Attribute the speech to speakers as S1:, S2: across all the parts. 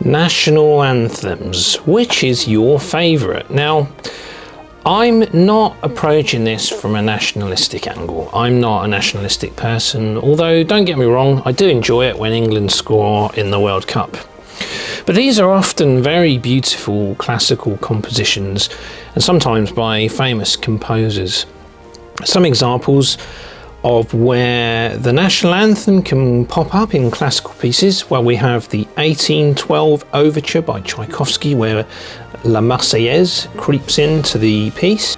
S1: National anthems. Which is your favourite? Now, I'm not approaching this from a nationalistic angle. I'm not a nationalistic person, although don't get me wrong, I do enjoy it when England score in the World Cup. But these are often very beautiful classical compositions, and sometimes by famous composers. Some examples of where the national anthem can pop up in classical pieces. Well, we have the 1812 Overture by Tchaikovsky, where La Marseillaise creeps into the piece.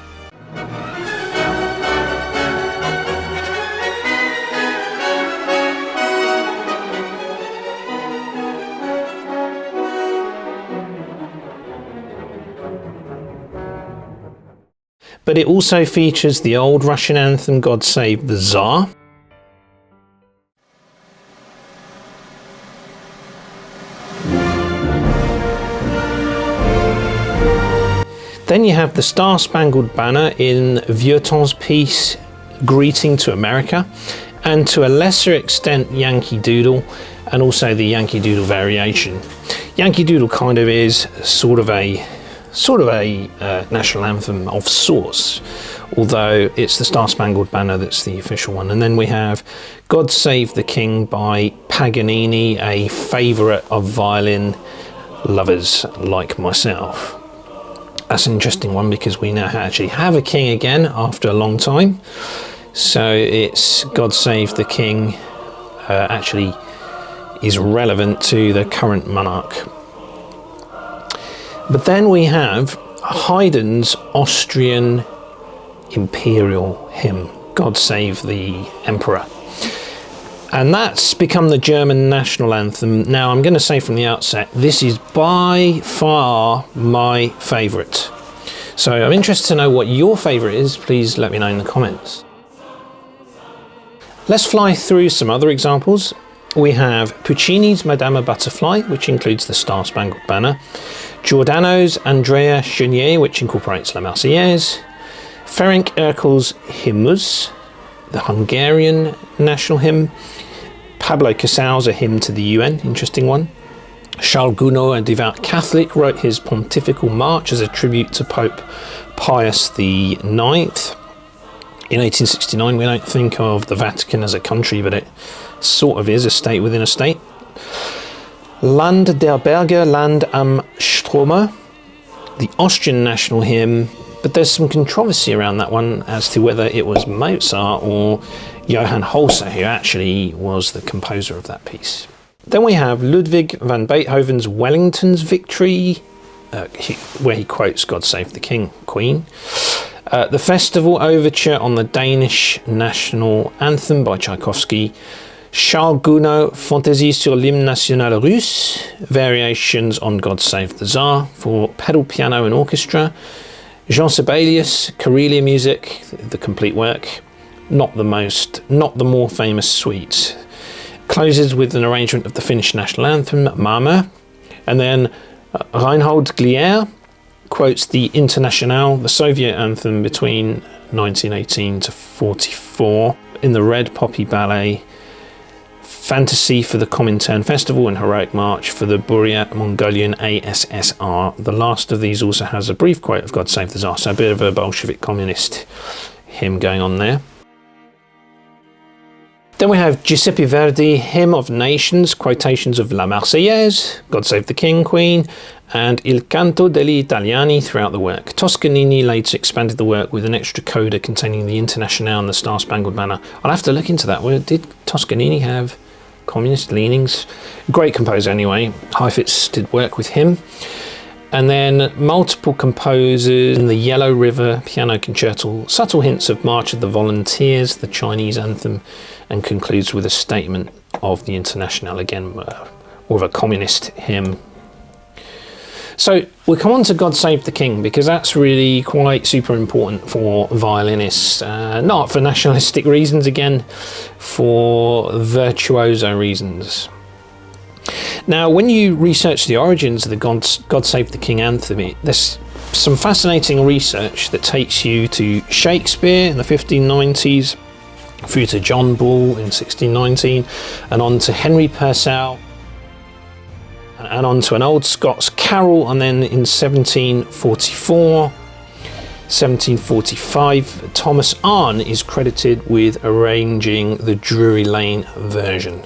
S1: But it also features the old Russian anthem, God Save the Tsar. Then you have the Star Spangled Banner in Vieuxtemps' piece Greeting to America, and to a lesser extent Yankee Doodle, and also the Yankee Doodle variation. Yankee Doodle kind of is sort of a national anthem of sorts, although it's the Star Spangled Banner that's the official one. And then we have God Save the King by Paganini, a favourite of violin lovers like myself. That's an interesting one because we now actually have a king again after a long time. So it's God Save the King actually is relevant to the current monarch. But then we have Haydn's Austrian imperial hymn, God Save the Emperor. And that's become the German national anthem. Now, I'm going to say from the outset, this is by far my favourite. So I'm interested to know what your favourite is. Please let me know in the comments. Let's fly through some other examples. We have Puccini's Madama Butterfly, which includes the Star Spangled Banner. Giordano's Andrea Chenier, which incorporates La Marseillaise. Ferenc Ercol's Hymnus, the Hungarian national hymn. Pablo Casal's A Hymn to the UN, interesting one. Charles Gounod, a devout Catholic, wrote his Pontifical March as a tribute to Pope Pius IX. In 1869, we don't think of the Vatican as a country, but it sort of is, a state within a state. Land der Berge, Land am Strome, the Austrian national hymn, but there's some controversy around that one as to whether it was Mozart or Johann Holzer who actually was the composer of that piece. Then we have Ludwig van Beethoven's Wellington's Victory, where he quotes God Save the King, Queen. The Festival Overture on the Danish National Anthem by Tchaikovsky. Charles Gounod, Fantaisie sur l'hymne national russe, variations on God Save the Tsar for pedal piano and orchestra. Jean Sibelius, Karelia music, the complete work, not the more famous suite. Closes with an arrangement of the Finnish national anthem, Mama, and then Reinhold Glier quotes the Internationale, the Soviet anthem between 1918 to 44, in the Red Poppy Ballet. Fantasy for the Comintern Festival and Heroic March for the Buryat Mongolian ASSR. The last of these also has a brief quote of God Save the Tsar, so a bit of a Bolshevik communist hymn going on there. Then we have Giuseppe Verdi, Hymn of Nations, quotations of La Marseillaise, God Save the King, Queen, and Il Canto degli Italiani throughout the work. Toscanini later expanded the work with an extra coda containing the Internationale and the Star Spangled Banner. I'll have to look into that. Did Toscanini have communist leanings? Great composer anyway. Heifetz did work with him. And then multiple composers in the Yellow River Piano Concerto, subtle hints of March of the Volunteers, the Chinese anthem, and concludes with a statement of the Internationale, again, more of a communist hymn. So we'll come on to God Save the King, because that's really quite super important for violinists, not for nationalistic reasons, again, for virtuoso reasons. Now, when you research the origins of the God Save the King anthem, there's some fascinating research that takes you to Shakespeare in the 1590s, through to John Bull in 1619, and on to Henry Purcell, and on to an old Scots carol, and then in 1744, 1745, Thomas Arne is credited with arranging the Drury Lane version.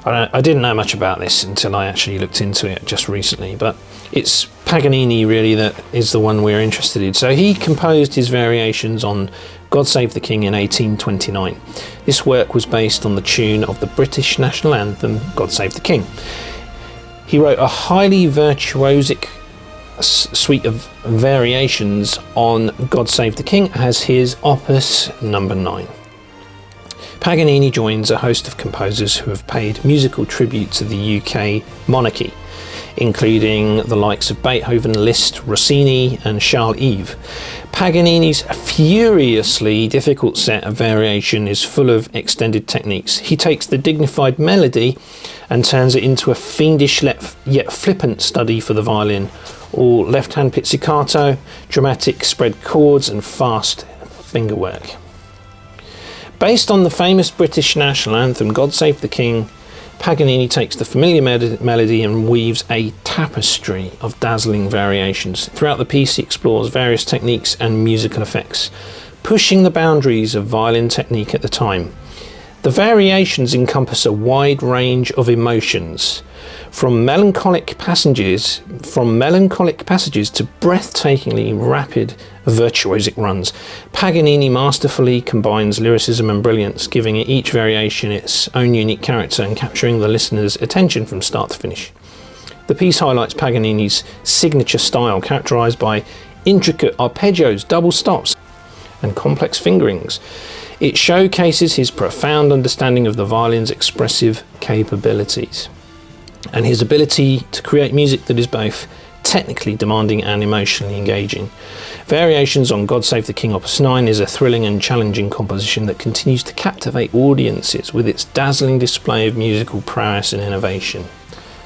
S1: I didn't know much about this until I actually looked into it just recently, but it's Paganini really that is the one we're interested in. So he composed his variations on God Save the King in 1829. This work was based on the tune of the British national anthem, God Save the King. He wrote a highly virtuosic suite of variations on God Save the King as his opus number 9. Paganini joins a host of composers who have paid musical tribute to the UK monarchy, including the likes of Beethoven, Liszt, Rossini and Charles Ives. Paganini's furiously difficult set of variation is full of extended techniques. He takes the dignified melody and turns it into a fiendish yet flippant study for the violin, all left-hand pizzicato, dramatic spread chords and fast fingerwork. Based on the famous British national anthem, God Save the King, Paganini takes the familiar melody and weaves a tapestry of dazzling variations. Throughout the piece he explores various techniques and musical effects, pushing the boundaries of violin technique at the time. The variations encompass a wide range of emotions, from melancholic passages to breathtakingly rapid virtuosic runs. Paganini masterfully combines lyricism and brilliance, giving each variation its own unique character and capturing the listener's attention from start to finish. The piece highlights Paganini's signature style, characterized by intricate arpeggios, double stops, and complex fingerings. It showcases his profound understanding of the violin's expressive capabilities and his ability to create music that is both technically demanding and emotionally engaging. Variations on God Save the King Opus 9 is a thrilling and challenging composition that continues to captivate audiences with its dazzling display of musical prowess and innovation.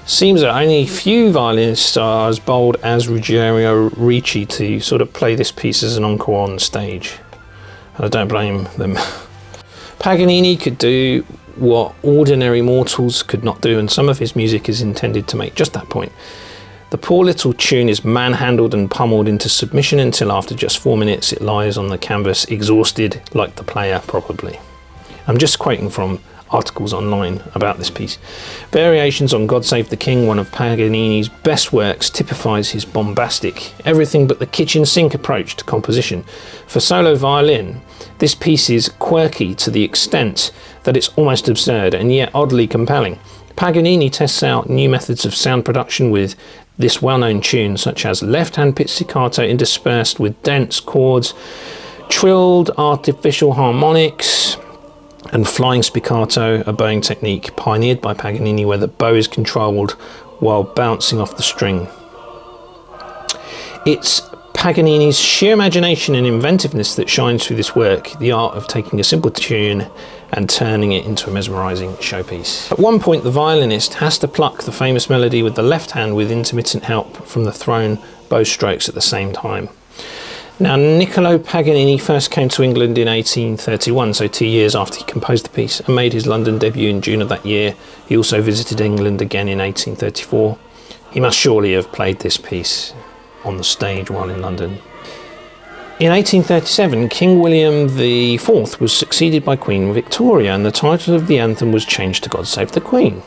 S1: Seems that only few violinists are as bold as Ricci to sort of play this piece as an encore on the stage. And I don't blame them. Paganini could do what ordinary mortals could not do, and some of his music is intended to make just that point. The poor little tune is manhandled and pummeled into submission until after just 4 minutes it lies on the canvas exhausted, like the player probably. I'm just quoting from articles online about this piece. Variations on God Save the King, one of Paganini's best works, typifies his bombastic, everything but the kitchen sink approach to composition. For solo violin, this piece is quirky to the extent that it's almost absurd and yet oddly compelling. Paganini tests out new methods of sound production with this well-known tune, such as left-hand pizzicato interspersed with dense chords, trilled artificial harmonics, and flying spiccato, a bowing technique pioneered by Paganini where the bow is controlled while bouncing off the string. It's Paganini's sheer imagination and inventiveness that shines through this work, the art of taking a simple tune and turning it into a mesmerising showpiece. At one point the violinist has to pluck the famous melody with the left hand with intermittent help from the thrown bow strokes at the same time. Now, Niccolo Paganini first came to England in 1831, so 2 years after he composed the piece, and made his London debut in June of that year. He also visited England again in 1834. He must surely have played this piece on the stage while in London. In 1837, King William IV was succeeded by Queen Victoria, and the title of the anthem was changed to God Save the Queen.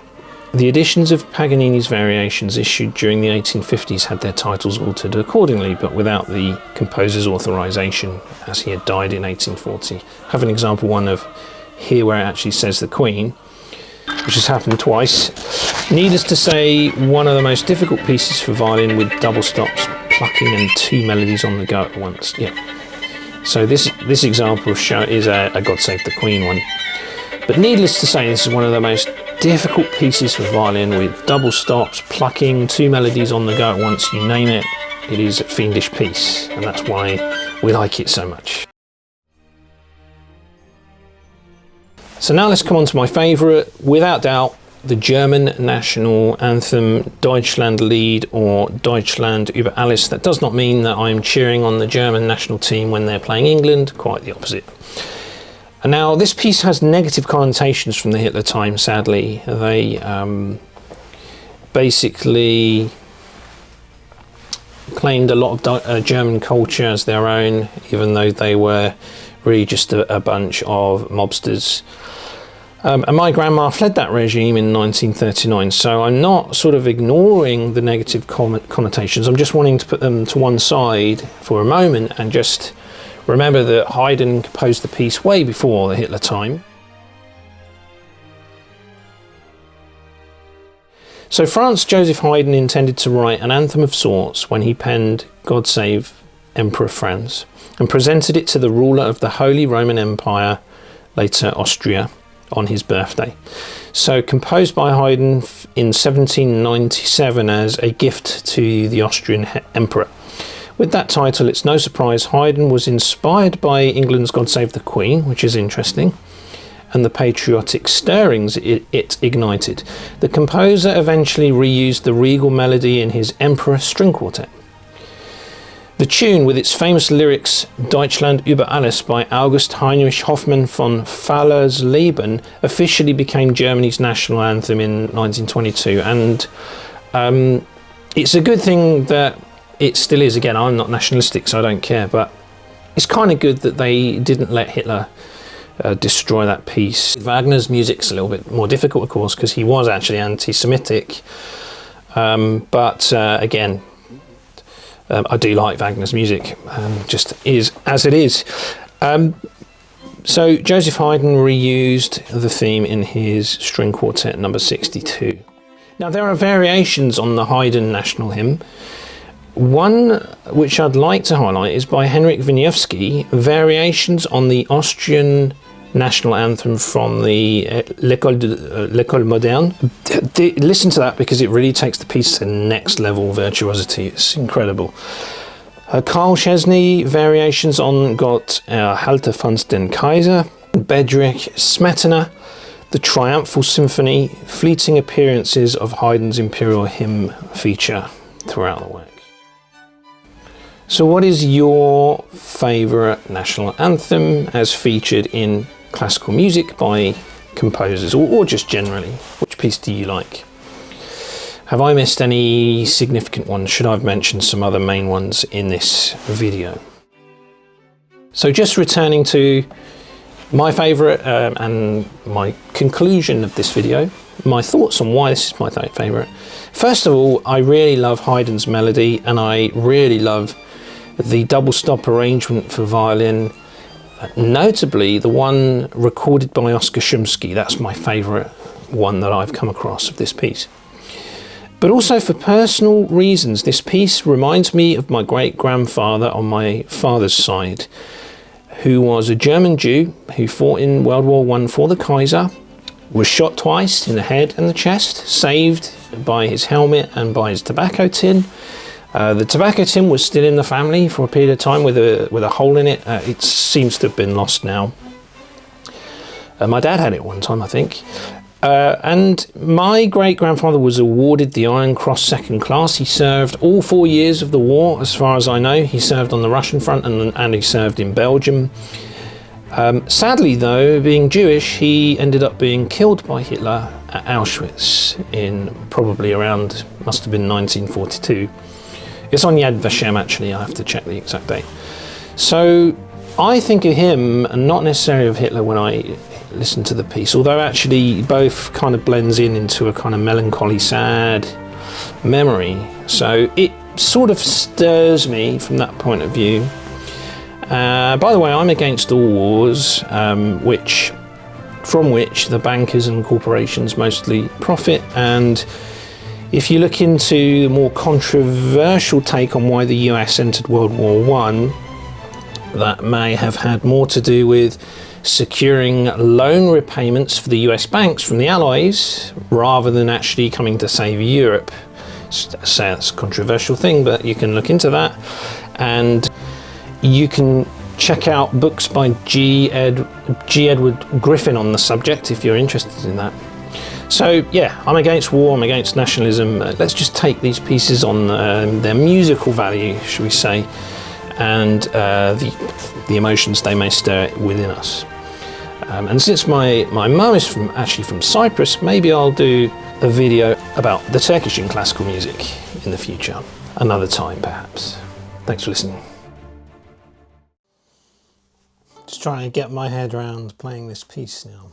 S1: The editions of Paganini's variations issued during the 1850s had their titles altered accordingly, but without the composer's authorization, as he had died in 1840. I have an example one of here where it actually says the Queen, which has happened twice. Needless to say, one of the most difficult pieces for violin with double stops, plucking and 2 melodies on the go at once. Yeah. So this example is a God Save the Queen one. But needless to say, this is one of the most difficult pieces for violin with double stops, plucking, 2 melodies on the go at once, you name it. It is a fiendish piece, and that's why we like it so much. So now let's come on to my favourite, without doubt, the German national anthem, Deutschlandlied or Deutschland über alles. That does not mean that I'm cheering on the German national team when they're playing England, quite the opposite. And now this piece has negative connotations from the Hitler time, sadly. basically claimed a lot of German culture as their own, even though they were really just a bunch of mobsters. And my grandma fled that regime in 1939, so I'm not sort of ignoring the negative connotations. I'm just wanting to put them to one side for a moment and just remember that Haydn composed the piece way before the Hitler time. So Franz Joseph Haydn intended to write an anthem of sorts when he penned God Save Emperor Franz and presented it to the ruler of the Holy Roman Empire, later Austria, on his birthday. So composed by Haydn in 1797 as a gift to the Austrian emperor. With that title, it's no surprise Haydn was inspired by England's God Save the Queen, which is interesting, and the patriotic stirrings it ignited. The composer eventually reused the regal melody in his Emperor String Quartet. The tune, with its famous lyrics Deutschland über alles by August Heinrich Hoffmann von Fallersleben, officially became Germany's national anthem in 1922, and it's a good thing that it still is. Again, I'm not nationalistic, so I don't care, but it's kind of good that they didn't let Hitler destroy that piece. Wagner's music's a little bit more difficult, of course, because he was actually anti-Semitic, but again, I do like Wagner's music, just is as it is. So Joseph Haydn reused the theme in his String Quartet number 62. Now there are variations on the Haydn national hymn. One which I'd like to highlight is by Henryk Wieniawski, variations on the Austrian national anthem from the L'École Moderne. Listen to that because it really takes the piece to the next level virtuosity. It's incredible. Karl Chesney, variations on Gott erhalte uns den Kaiser. Bedřich Smetana, the Triumphal Symphony, fleeting appearances of Haydn's Imperial Hymn feature throughout the work. So what is your favourite national anthem as featured in classical music by composers, or just generally? Which piece do you like? Have I missed any significant ones? Should I have mentioned some other main ones in this video? So just returning to my favourite and my conclusion of this video, my thoughts on why this is my favourite. First of all, I really love Haydn's melody, and I really love the double stop arrangement for violin, notably the one recorded by Oscar Shumsky. That's my favourite one that I've come across of this piece. But also for personal reasons, this piece reminds me of my great-grandfather on my father's side, who was a German Jew who fought in World War I for the Kaiser, was shot twice in the head and the chest, saved by his helmet and by his tobacco tin. The tobacco tin was still in the family for a period of time with a hole in it. It seems to have been lost now. My dad had it one time, I think. And my great-grandfather was awarded the Iron Cross Second Class. He served all 4 years of the war, as far as I know. He served on the Russian front and he served in Belgium. Sadly, though, being Jewish, he ended up being killed by Hitler at Auschwitz in probably around, must have been 1942. It's on Yad Vashem, actually. I have to check the exact date. So I think of him and not necessarily of Hitler when I listen to the piece, although actually both kind of blends into a kind of melancholy, sad memory. So it sort of stirs me from that point of view. By the way, I'm against all wars, from which the bankers and corporations mostly profit. And if you look into the more controversial take on why the US entered World War I, that may have had more to do with securing loan repayments for the US banks from the Allies rather than actually coming to save Europe. So that's a controversial thing, but you can look into that, and you can check out books by G. Edward Griffin on the subject if you're interested in that. So yeah, I'm against war, I'm against nationalism. Let's just take these pieces on their musical value, should we say, and the emotions they may stir within us. And since my mum is actually from Cyprus, maybe I'll do a video about the Turkish in classical music in the future, another time perhaps. Thanks for listening. Just trying to get my head around playing this piece now.